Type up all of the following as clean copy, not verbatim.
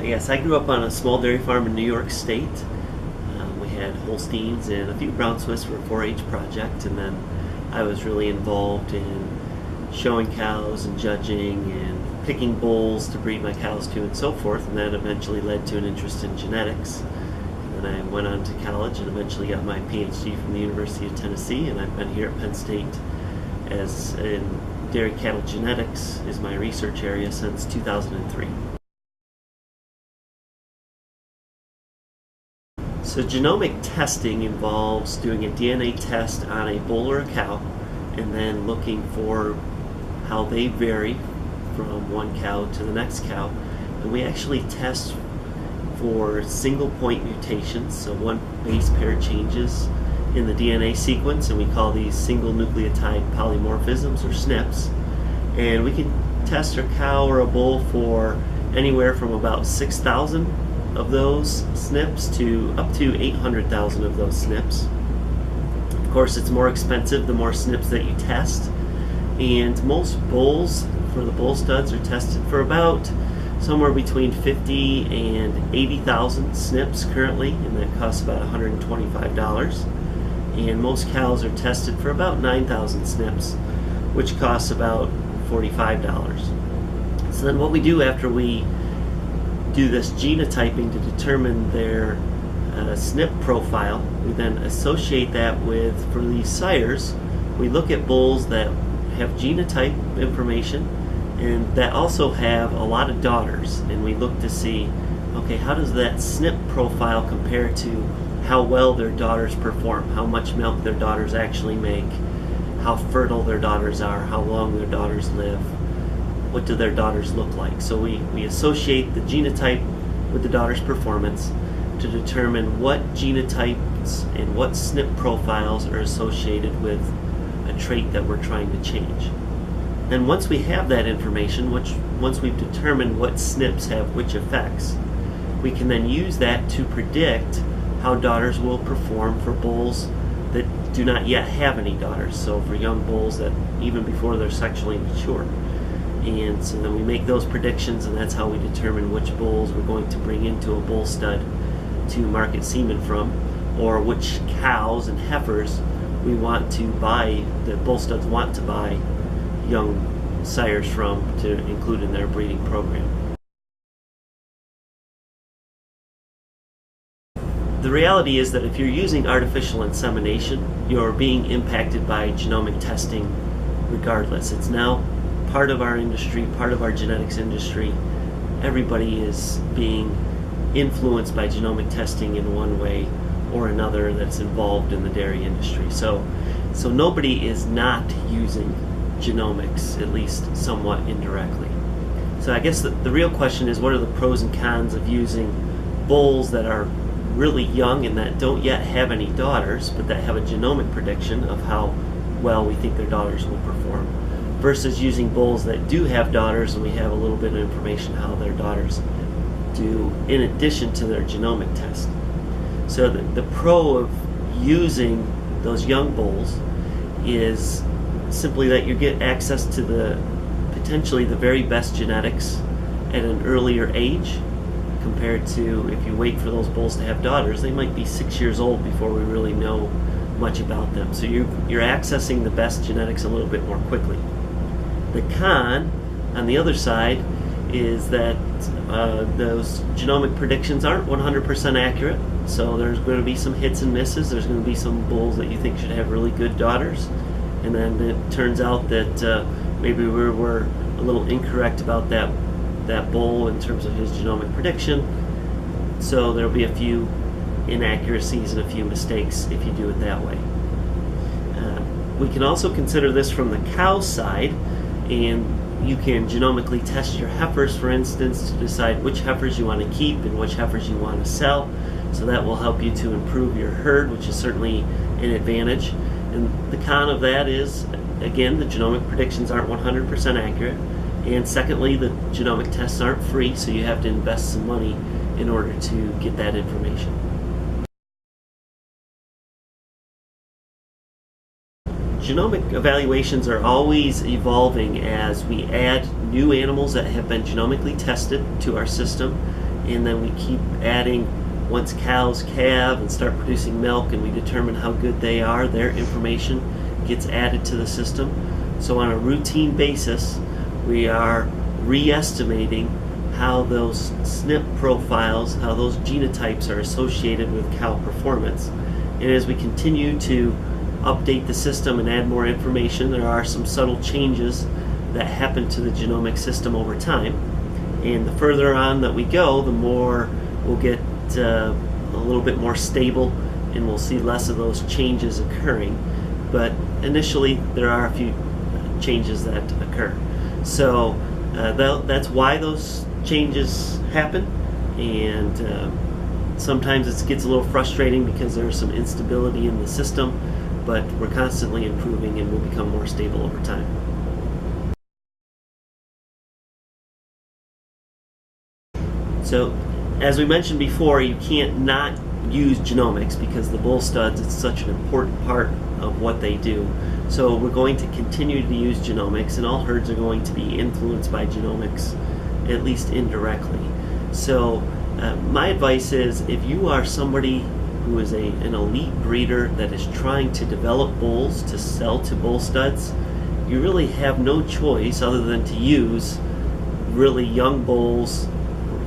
Yes, I grew up on a small dairy farm in New York State. We had Holsteins and a few Brown Swiss for a 4-H project, and then I was really involved in showing cows and judging and picking bulls to breed my cows to and so forth, and that eventually led to an interest in genetics. And then I went on to college and eventually got my PhD from the University of Tennessee, and I've been here at Penn State as in dairy cattle genetics is my research area since 2003. So genomic testing involves doing a DNA test on a bull or a cow and then looking for how they vary from one cow to the next cow. And we actually test for single point mutations, so one base pair changes in the DNA sequence, and we call these single nucleotide polymorphisms or SNPs. And we can test a cow or a bull for anywhere from about 6,000 of those SNPs to up to 800,000 of those SNPs. Of course, it's more expensive the more SNPs that you test, and most bulls for the bull studs are tested for about somewhere between 50 and 80,000 SNPs currently, and that costs about $125. And most cows are tested for about 9,000 SNPs, which costs about $45. So then what we do after we do this genotyping to determine their SNP profile, we then associate that with, for these sires, we look at bulls that have genotype information and that also have a lot of daughters, and we look to see, okay, how does that SNP profile compare to how well their daughters perform, how much milk their daughters actually make, how fertile their daughters are, how long their daughters live, what do their daughters look like. So we associate the genotype with the daughter's performance to determine what genotypes and what SNP profiles are associated with a trait that we're trying to change. And once we have that information, once we've determined what SNPs have which effects, we can then use that to predict how daughters will perform for bulls that do not yet have any daughters, so for young bulls that even before they're sexually mature. And so then we make those predictions, and that's how we determine which bulls we're going to bring into a bull stud to market semen from, or which cows and heifers we want to buy, the bull studs want to buy young sires from to include in their breeding program. The reality is that if you're using artificial insemination, you're being impacted by genomic testing regardless. It's now part of our industry, part of our genetics industry. Everybody is being influenced by genomic testing in one way or another that's involved in the dairy industry. So nobody is not using genomics, at least somewhat indirectly. So I guess the real question is, what are the pros and cons of using bulls that are really young and that don't yet have any daughters, but that have a genomic prediction of how well we think their daughters will perform, versus using bulls that do have daughters and we have a little bit of information how their daughters do in addition to their genomic test. So the pro of using those young bulls is simply that you get access to potentially the very best genetics at an earlier age, compared to if you wait for those bulls to have daughters. They might be 6 years old before we really know much about them. So you're accessing the best genetics a little bit more quickly. The con, on the other side, is that those genomic predictions aren't 100% accurate. So there's going to be some hits and misses. There's going to be some bulls that you think should have really good daughters, and then it turns out that maybe we were a little incorrect about that bull in terms of his genomic prediction. So there'll be a few inaccuracies and a few mistakes if you do it that way. We can also consider this from the cow side, and you can genomically test your heifers, for instance, to decide which heifers you want to keep and which heifers you want to sell. So that will help you to improve your herd, which is certainly an advantage. And the con of that is, again, the genomic predictions aren't 100% accurate. And secondly, the genomic tests aren't free, so you have to invest some money in order to get that information. Genomic evaluations are always evolving as we add new animals that have been genomically tested to our system, and then we keep adding. Once cows calve and start producing milk and we determine how good they are, their information gets added to the system. So on a routine basis, we are re-estimating how those SNP profiles, how those genotypes are associated with cow performance. And as we continue to update the system and add more information, there are some subtle changes that happen to the genomic system over time. And the further on that we go, the more we'll get a little bit more stable, and we'll see less of those changes occurring. But initially, there are a few changes that occur. So that's why those changes happen, and sometimes it gets a little frustrating because there's some instability in the system, but we're constantly improving and we'll become more stable over time. So, as we mentioned before, you can't not use genomics because the bull studs, it's such an important part of what they do. So we're going to continue to use genomics, and all herds are going to be influenced by genomics, at least indirectly. So my advice is, if you are somebody who is an elite breeder that is trying to develop bulls to sell to bull studs, you really have no choice other than to use really young bulls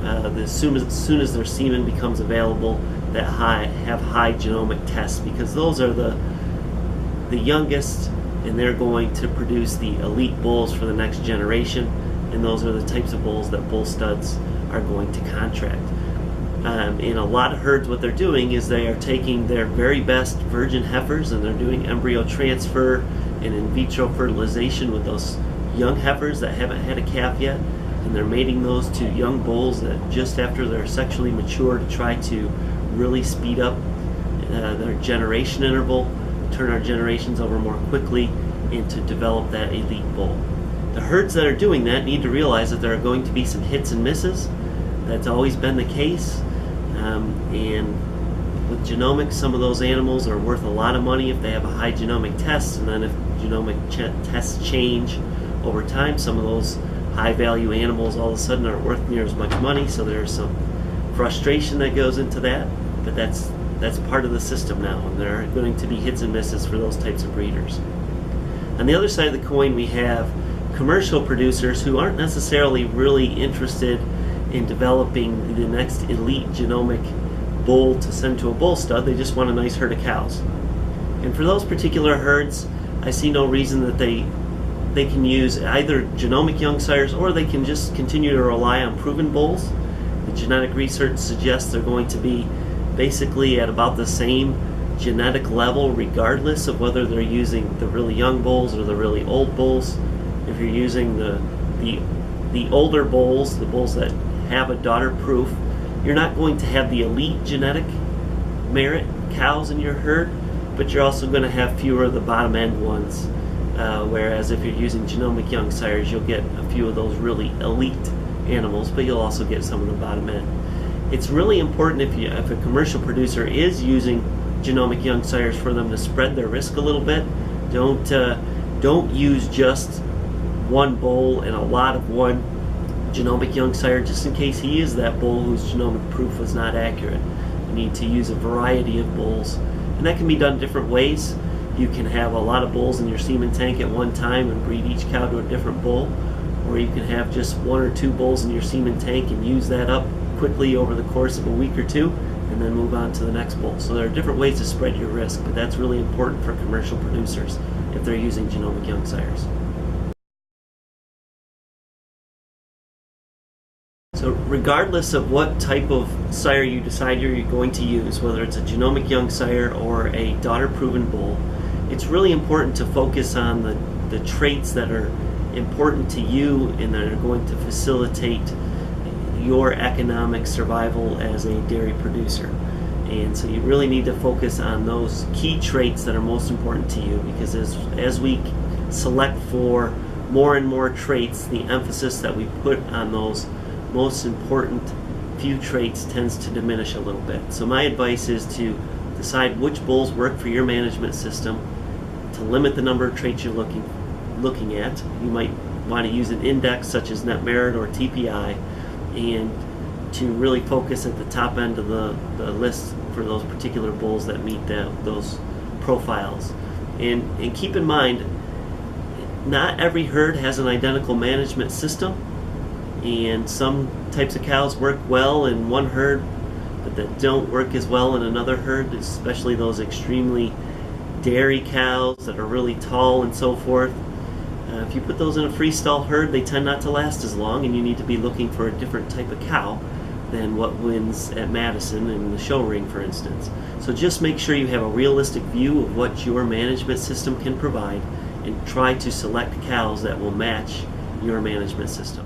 as soon as their semen becomes available that have high genomic tests, because those are the youngest, and they're going to produce the elite bulls for the next generation, and those are the types of bulls that bull studs are going to contract. In a lot of herds, what they're doing is they are taking their very best virgin heifers and they're doing embryo transfer and in vitro fertilization with those young heifers that haven't had a calf yet, and they're mating those to young bulls that just after they're sexually mature to try to really speed up their generation interval, turn our generations over more quickly, and to develop that elite bull. The herds that are doing that need to realize that there are going to be some hits and misses. That's always been the case, and with genomics, some of those animals are worth a lot of money if they have a high genomic test, and then if genomic tests change over time, some of those high value animals all of a sudden aren't worth near as much money. So there's some frustration that goes into that, but that's part of the system now, and there are going to be hits and misses for those types of breeders. On the other side of the coin, we have commercial producers who aren't necessarily really interested in developing the next elite genomic bull to send to a bull stud. They just want a nice herd of cows. And for those particular herds, I see no reason that they can use either genomic young sires, or they can just continue to rely on proven bulls. The genetic research suggests they're going to be basically at about the same genetic level regardless of whether they're using the really young bulls or the really old bulls. If you're using the older bulls, the bulls that have a daughter proof, you're not going to have the elite genetic merit cows in your herd, but you're also going to have fewer of the bottom end ones. Whereas if you're using genomic young sires, you'll get a few of those really elite animals, but you'll also get some of the bottom end. It's really important if a commercial producer is using genomic young sires for them to spread their risk a little bit. Don't use just one bull and a lot of one genomic young sire just in case he is that bull whose genomic proof was not accurate. You need to use a variety of bulls, and that can be done different ways. You can have a lot of bulls in your semen tank at one time and breed each cow to a different bull, or you can have just one or two bulls in your semen tank and use that up quickly over the course of a week or two and then move on to the next bull. So there are different ways to spread your risk, but that's really important for commercial producers if they're using genomic young sires. So regardless of what type of sire you decide you're going to use, whether it's a genomic young sire or a daughter-proven bull, it's really important to focus on the traits that are important to you and that are going to facilitate your economic survival as a dairy producer. And so you really need to focus on those key traits that are most important to you, because as we select for more and more traits, the emphasis that we put on those most important few traits tends to diminish a little bit. So my advice is to decide which bulls work for your management system, to limit the number of traits you're looking at. You might want to use an index such as net merit or TPI, and to really focus at the top end of the list for those particular bulls that meet those profiles. And keep in mind, not every herd has an identical management system, and some types of cows work well in one herd but that don't work as well in another herd, especially those extremely dairy cows that are really tall and so forth. If you put those in a freestall herd, they tend not to last as long, and you need to be looking for a different type of cow than what wins at Madison in the show ring, for instance. So just make sure you have a realistic view of what your management system can provide, and try to select cows that will match your management system.